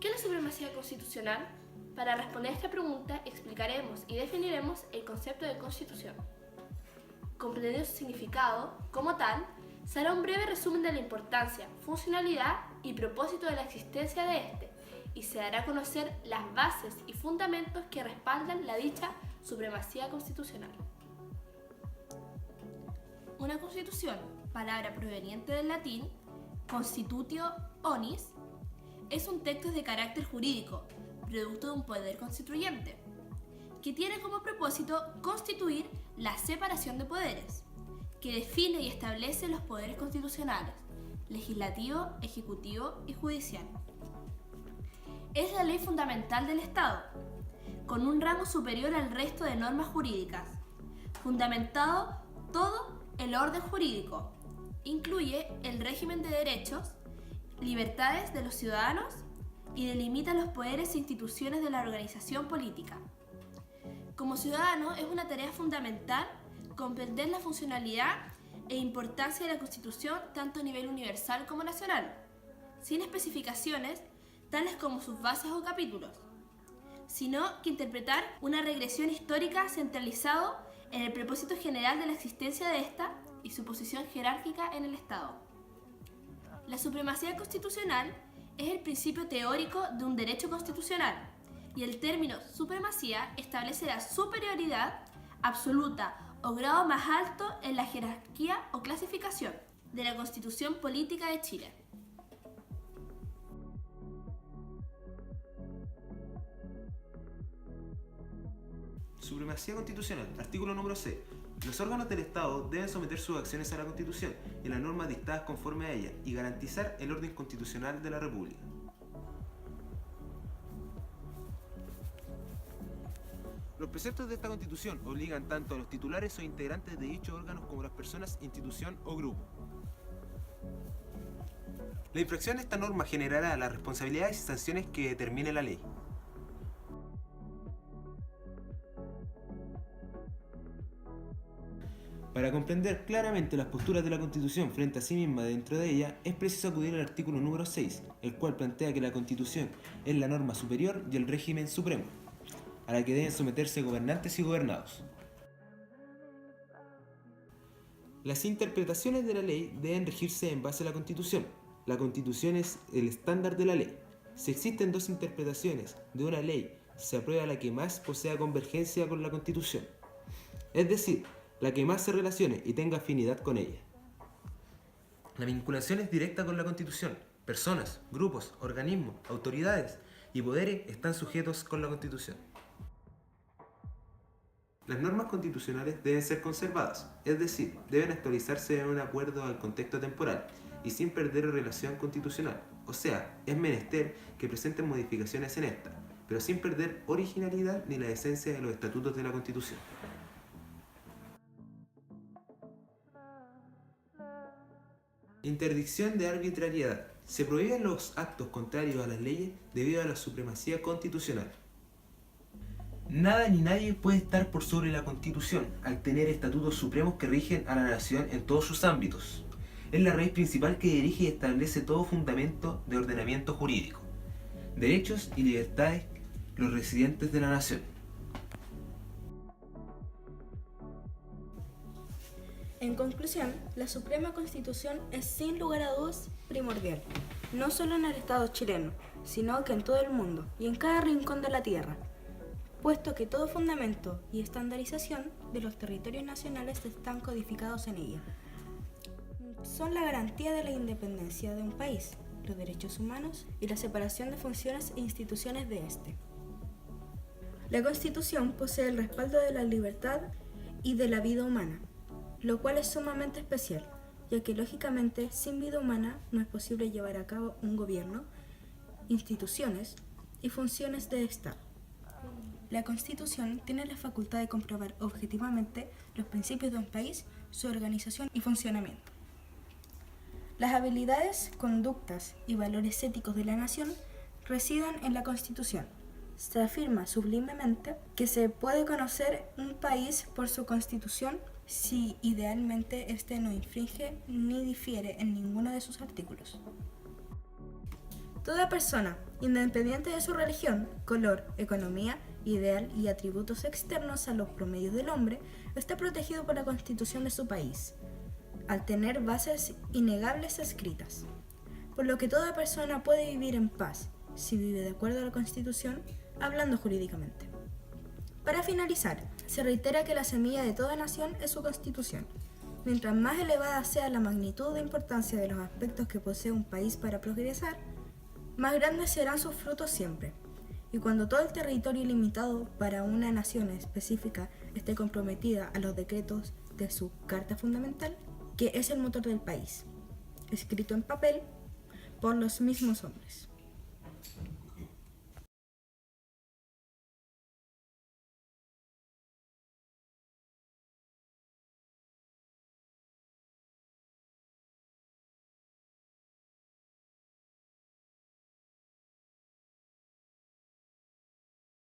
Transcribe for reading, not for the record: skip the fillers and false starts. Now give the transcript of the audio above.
¿Qué es la supremacía constitucional? Para responder a esta pregunta explicaremos y definiremos el concepto de constitución. Comprendiendo su significado, como tal, se hará un breve resumen de la importancia, funcionalidad y propósito de la existencia de este, y se dará a conocer las bases y fundamentos que respaldan la dicha supremacía constitucional. Una constitución, palabra proveniente del latín constitutio onis, es un texto de carácter jurídico, producto de un poder constituyente, que tiene como propósito constituir la separación de poderes, que define y establece los poderes constitucionales, legislativo, ejecutivo y judicial. Es la ley fundamental del Estado, con un rango superior al resto de normas jurídicas, fundamentado todo el orden jurídico, incluye el régimen de derechos, libertades de los ciudadanos y delimita los poderes e instituciones de la organización política. Como ciudadano, es una tarea fundamental comprender la funcionalidad e importancia de la Constitución tanto a nivel universal como nacional, sin especificaciones tales como sus bases o capítulos, sino que interpretar una regresión histórica centralizado en el propósito general de la existencia de esta y su posición jerárquica en el Estado. La supremacía constitucional es el principio teórico de un derecho constitucional, y el término supremacía establece la superioridad absoluta o grado más alto en la jerarquía o clasificación de la Constitución Política de Chile. Supremacía constitucional. Artículo número C. Los órganos del Estado deben someter sus acciones a la Constitución y las normas dictadas conforme a ella y garantizar el orden constitucional de la República. Los preceptos de esta Constitución obligan tanto a los titulares o integrantes de dichos órganos como a las personas, institución o grupo. La infracción de esta norma generará las responsabilidades y sanciones que determine la ley. Para comprender claramente las posturas de la Constitución frente a sí misma dentro de ella, es preciso acudir al artículo número 6, el cual plantea que la Constitución es la norma superior y el régimen supremo, a la que deben someterse gobernantes y gobernados. Las interpretaciones de la ley deben regirse en base a la Constitución. La Constitución es el estándar de la ley. Si existen dos interpretaciones de una ley, se aprueba la que más posea convergencia con la Constitución, es decir, la que más se relacione y tenga afinidad con ella. La vinculación es directa con la Constitución. Personas, grupos, organismos, autoridades y poderes están sujetos con la Constitución. Las normas constitucionales deben ser conservadas, es decir, deben actualizarse en un acuerdo al contexto temporal y sin perder relación constitucional. O sea, es menester que presenten modificaciones en esta, pero sin perder originalidad ni la esencia de los estatutos de la Constitución. Interdicción de arbitrariedad. Se prohíben los actos contrarios a las leyes debido a la supremacía constitucional. Nada ni nadie puede estar por sobre la Constitución, al tener estatutos supremos que rigen a la nación en todos sus ámbitos. Es la raíz principal que dirige y establece todo fundamento de ordenamiento jurídico, derechos y libertades de los residentes de la nación. En conclusión, la Suprema Constitución es sin lugar a dudas primordial, no solo en el Estado chileno, sino que en todo el mundo y en cada rincón de la tierra, puesto que todo fundamento y estandarización de los territorios nacionales están codificados en ella. Son la garantía de la independencia de un país, los derechos humanos y la separación de funciones e instituciones de éste. La Constitución posee el respaldo de la libertad y de la vida humana, lo cual es sumamente especial, ya que lógicamente sin vida humana no es posible llevar a cabo un gobierno, instituciones y funciones de Estado. La Constitución tiene la facultad de comprobar objetivamente los principios de un país, su organización y funcionamiento. Las habilidades, conductas y valores éticos de la nación residen en la Constitución. Se afirma sublimemente que se puede conocer un país por su Constitución si idealmente este no infringe ni difiere en ninguno de sus artículos. Toda persona, independiente de su religión, color, economía, ideal y atributos externos a los promedios del hombre, está protegido por la Constitución de su país, al tener bases innegables escritas. Por lo que toda persona puede vivir en paz, si vive de acuerdo a la Constitución, hablando jurídicamente. Para finalizar, se reitera que la semilla de toda nación es su Constitución. Mientras más elevada sea la magnitud e importancia de los aspectos que posee un país para progresar, más grandes serán sus frutos siempre. Y cuando todo el territorio ilimitado para una nación específica esté comprometida a los decretos de su Carta Fundamental, que es el motor del país, escrito en papel por los mismos hombres.